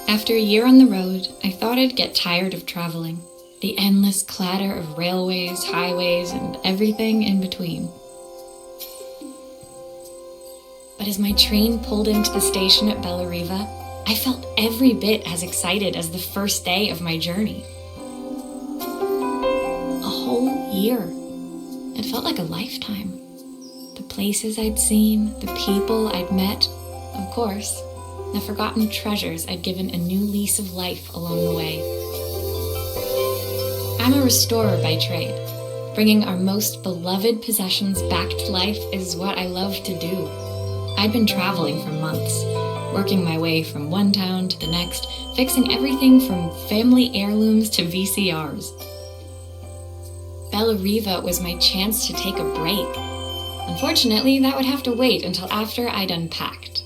After a year on the road, I thought I'd get tired of traveling. The endless clatter of railways, highways, and everything in between. But as my train pulled into the station at Bellariva, I felt every bit as excited as the first day of my journey. A whole year. It felt like a lifetime. The places I'd seen, the people I'd met, of course, the forgotten treasures I'd given a new lease of life along the way. I'm a restorer by trade. Bringing our most beloved possessions back to life is what I love to do. I'd been traveling for months, working my way from one town to the next, fixing everything from family heirlooms to VCRs. Bellariva was my chance to take a break. Unfortunately, that would have to wait until after I'd unpacked.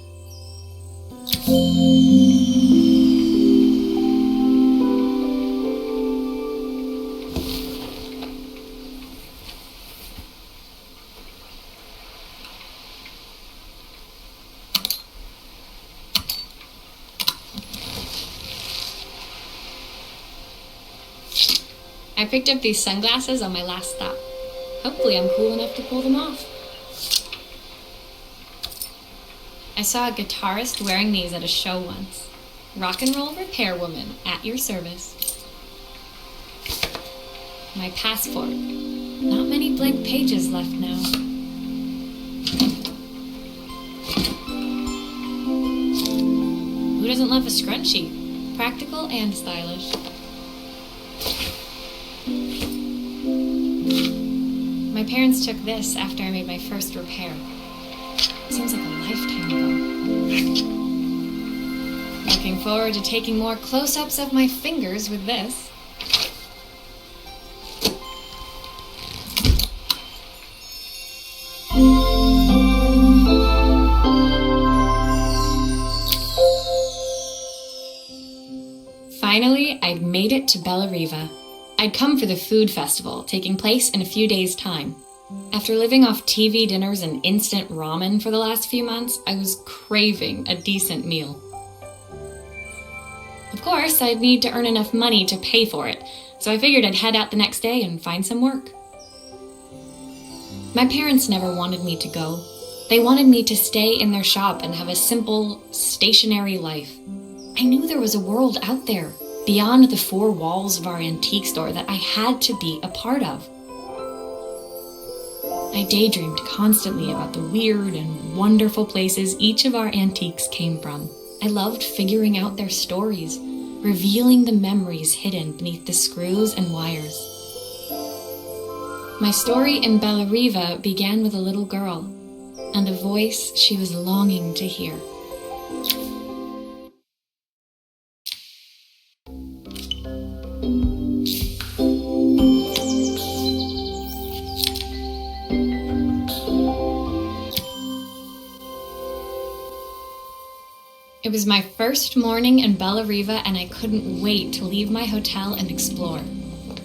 I picked up these sunglasses on my last stop. Hopefully I'm cool enough to pull them off. I saw a guitarist wearing these at a show once. Rock and roll repair woman, at your service. My passport. Not many blank pages left now. Who doesn't love a scrunchie? Practical and stylish. My parents took this after I made my first repair. Seems like a lifetime ago. Looking forward to taking more close-ups of my fingers with this. Finally, I'd made it to Bellariva. I'd come for the food festival, taking place in a few days' time. After living off TV dinners and instant ramen for the last few months, I was craving a decent meal. Of course, I'd need to earn enough money to pay for it, so I figured I'd head out the next day and find some work. My parents never wanted me to go. They wanted me to stay in their shop and have a simple, stationary life. I knew there was a world out there, beyond the four walls of our antique store, that I had to be a part of. I daydreamed constantly about the weird and wonderful places each of our antiques came from. I loved figuring out their stories, revealing the memories hidden beneath the screws and wires. My story in Bellariva began with a little girl and a voice she was longing to hear. It was my first morning in Bellariva, and I couldn't wait to leave my hotel and explore.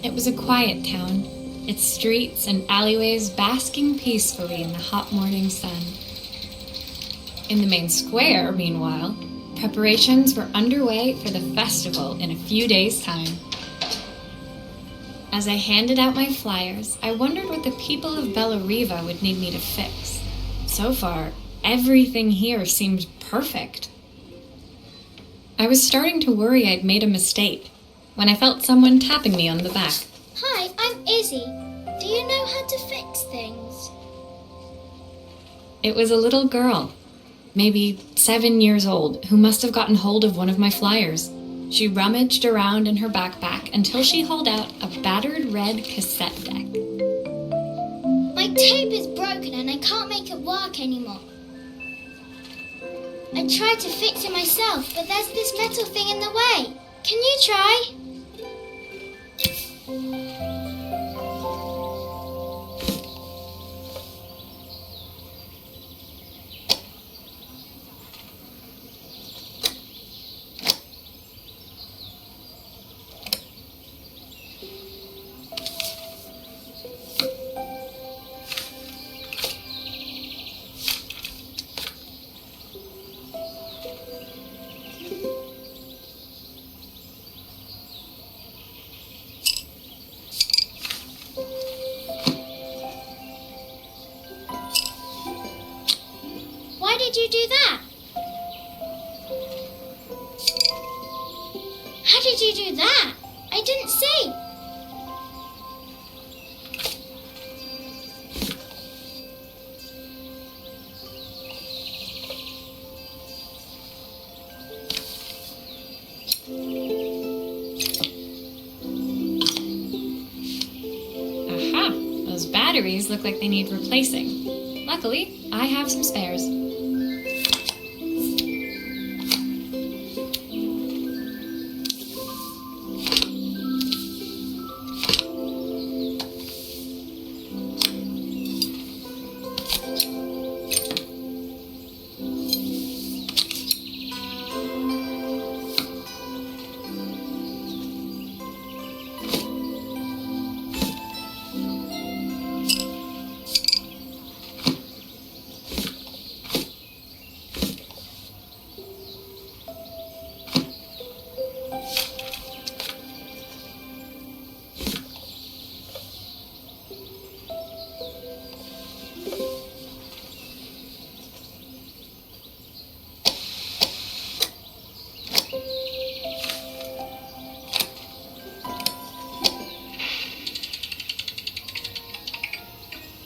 It was a quiet town, its streets and alleyways basking peacefully in the hot morning sun. In the main square, meanwhile, preparations were underway for the festival in a few days' time. As I handed out my flyers, I wondered what the people of Bellariva would need me to fix. So far, everything here seemed perfect. I was starting to worry I'd made a mistake when I felt someone tapping me on the back. Hi, I'm Izzy. Do you know how to fix things? It was a little girl, maybe 7 years old, who must have gotten hold of one of my flyers. She rummaged around in her backpack until she hauled out a battered red cassette deck. My tape is broken and I can't make it work anymore. I tried to fix it myself, but there's this metal thing in the way. Can you try? did you do that? How did you do that? I didn't see. Aha! Those batteries look like they need replacing. Luckily, I have some spares.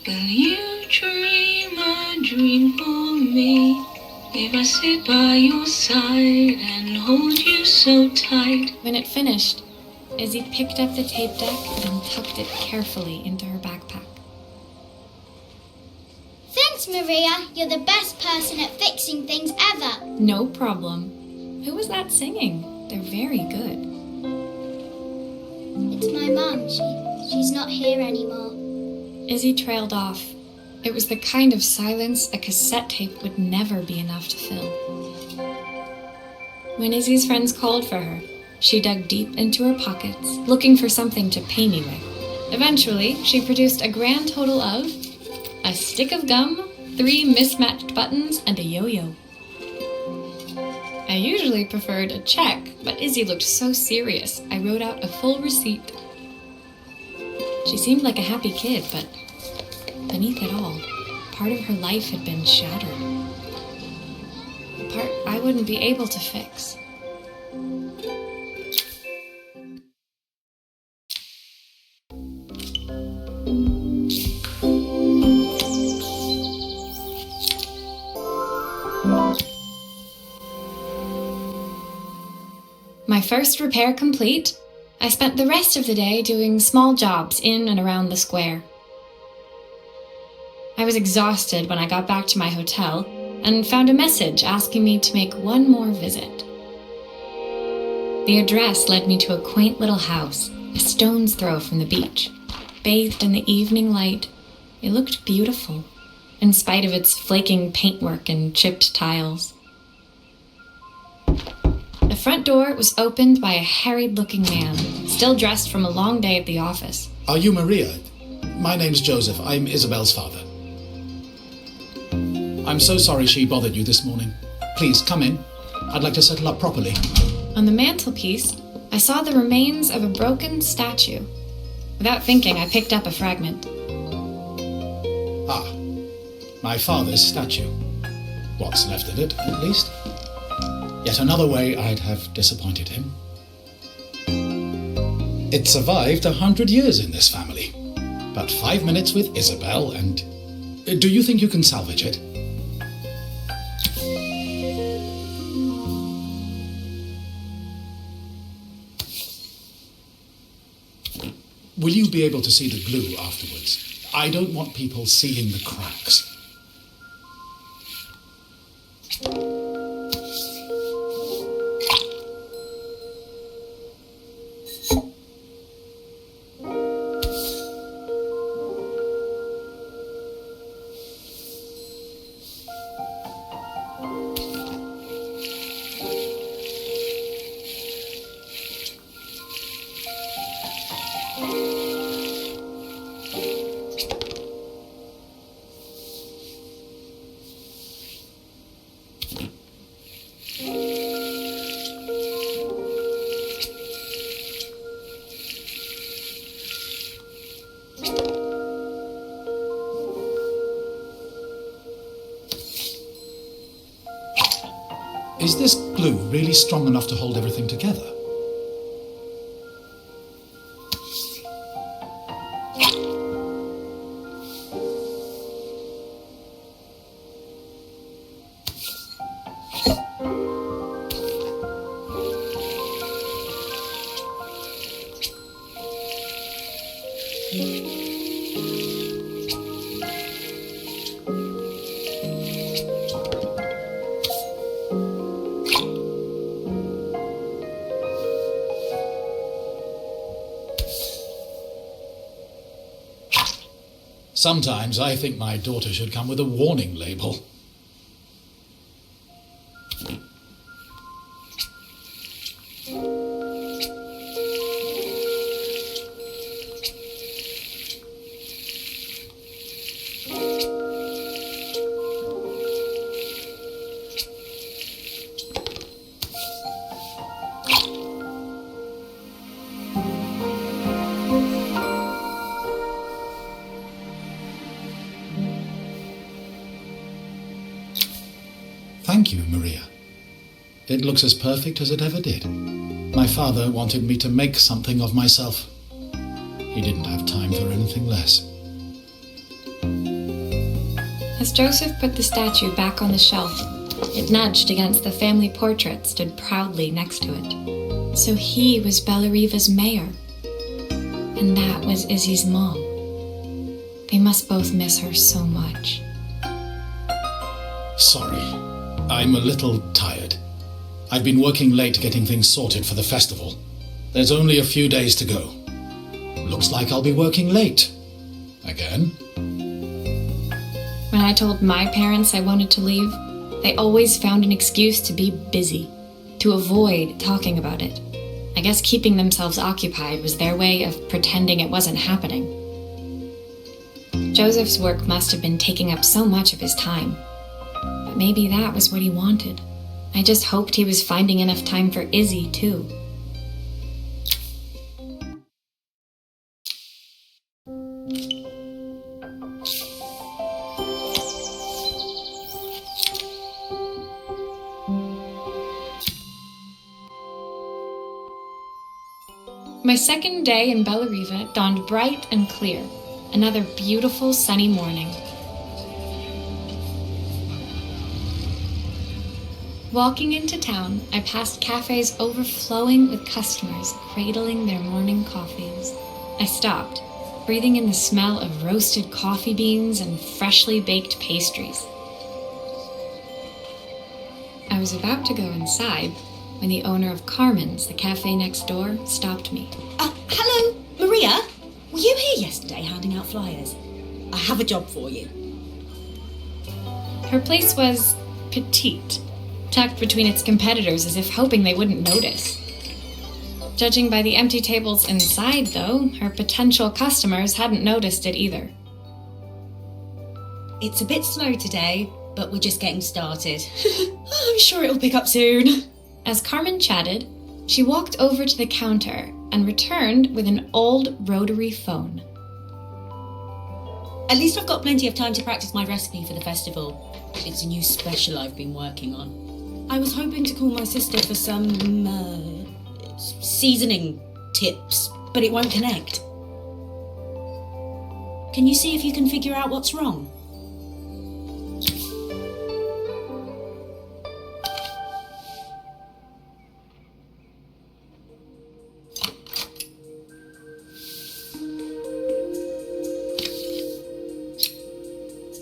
Will you dream a dream for me? If I sit by your side and hold you so tight. When it finished, Izzy picked up the tape deck and tucked it carefully into her backpack. Thanks, Maria. You're the best person at fixing things ever. No problem. Who was that singing? They're very good. It's my mum. She's not here anymore. Izzy trailed off. It was the kind of silence a cassette tape would never be enough to fill. When Izzy's friends called for her, she dug deep into her pockets, looking for something to pay me with. Eventually, she produced a grand total of a stick of gum, 3 mismatched buttons, and a yo-yo. I usually preferred a check, but Izzy looked so serious, I wrote out a full receipt. She seemed like a happy kid, but beneath it all, part of her life had been shattered. A part I wouldn't be able to fix. My first repair complete, I spent the rest of the day doing small jobs in and around the square. I was exhausted when I got back to my hotel and found a message asking me to make one more visit. The address led me to a quaint little house, a stone's throw from the beach. Bathed in the evening light, it looked beautiful, in spite of its flaking paintwork and chipped tiles. The front door was opened by a harried-looking man, still dressed from a long day at the office. Are you Maria? My name's Joseph. I'm Isabel's father. I'm so sorry she bothered you this morning. Please, come in. I'd like to settle up properly. On the mantelpiece, I saw the remains of a broken statue. Without thinking, I picked up a fragment. Ah, my father's statue. What's left of it, at least. Yet another way I'd have disappointed him. It survived 100 years in this family. But 5 minutes with Isabel and... Do you think you can salvage it? Will you be able to see the glue afterwards? I don't want people seeing the cracks. Is this glue really strong enough to hold everything together? Sometimes I think my daughter should come with a warning label. Thank you, Maria. It looks as perfect as it ever did. My father wanted me to make something of myself. He didn't have time for anything less. As Joseph put the statue back on the shelf, it nudged against the family portrait stood proudly next to it. So he was Bellariva's mayor. And that was Izzy's mom. They must both miss her so much. Sorry, I'm a little tired. I've been working late getting things sorted for the festival. There's only a few days to go. Looks like I'll be working late. Again. When I told my parents I wanted to leave, they always found an excuse to be busy, to avoid talking about it. I guess keeping themselves occupied was their way of pretending it wasn't happening. Joseph's work must have been taking up so much of his time. But maybe that was what he wanted. I just hoped he was finding enough time for Izzy, too. My second day in Bellariva dawned bright and clear. Another beautiful sunny morning. Walking into town, I passed cafes overflowing with customers cradling their morning coffees. I stopped, breathing in the smell of roasted coffee beans and freshly baked pastries. I was about to go inside when the owner of Carmen's, the cafe next door, stopped me. Hello, Maria? Were you here yesterday handing out flyers? I have a job for you. Her place was petite, tucked between its competitors as if hoping they wouldn't notice. Judging by the empty tables inside, though, her potential customers hadn't noticed it either. It's a bit slow today, but we're just getting started. I'm sure it'll pick up soon. As Carmen chatted, she walked over to the counter and returned with an old rotary phone. At least I've got plenty of time to practice my recipe for the festival. It's a new special I've been working on. I was hoping to call my sister for some seasoning tips, but it won't connect. Can you see if you can figure out what's wrong?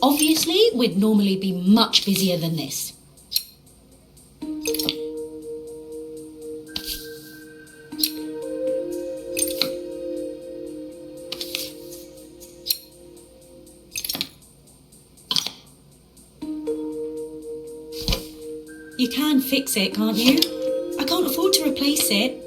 Obviously, we'd normally be much busier than this. You can fix it, can't you? I can't afford to replace it.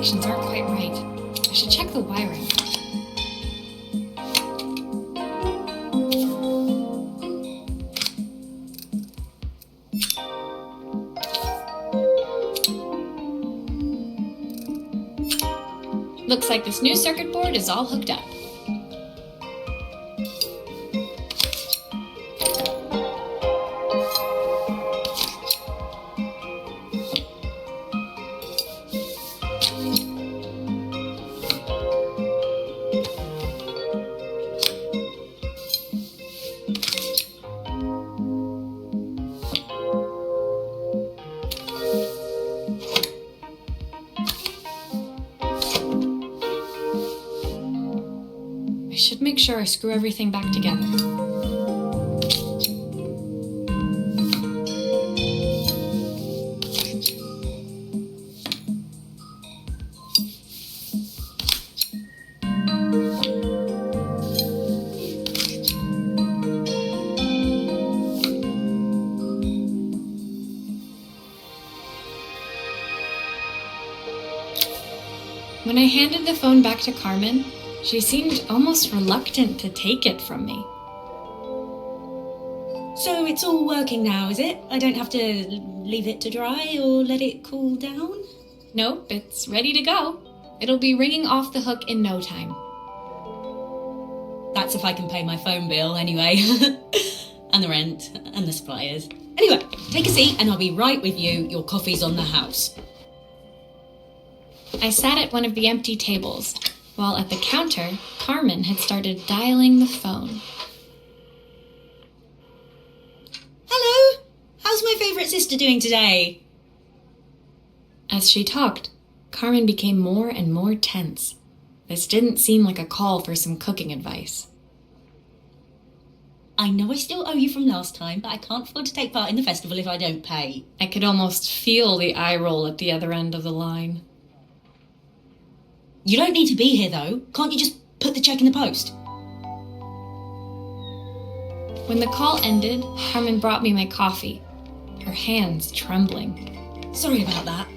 connections aren't quite right. I should check the wiring. Looks like this new circuit board is all hooked up. I should make sure I screw everything back together. When I handed the phone back to Carmen, she seemed almost reluctant to take it from me. So it's all working now, is it? I don't have to leave it to dry or let it cool down? Nope, it's ready to go. It'll be ringing off the hook in no time. That's if I can pay my phone bill anyway. And the rent and the suppliers. Anyway, take a seat and I'll be right with you. Your coffee's on the house. I sat at one of the empty tables, while at the counter, Carmen had started dialing the phone. Hello? How's my favourite sister doing today? As she talked, Carmen became more and more tense. This didn't seem like a call for some cooking advice. I know I still owe you from last time, but I can't afford to take part in the festival if I don't pay. I could almost feel the eye roll at the other end of the line. You don't need to be here, though. Can't you just put the cheque in the post? When the call ended, Carmen brought me my coffee, her hands trembling. Sorry about that.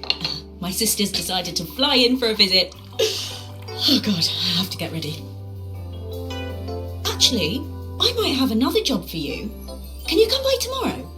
My sister's decided to fly in for a visit. Oh, God, I have to get ready. Actually, I might have another job for you. Can you come by tomorrow?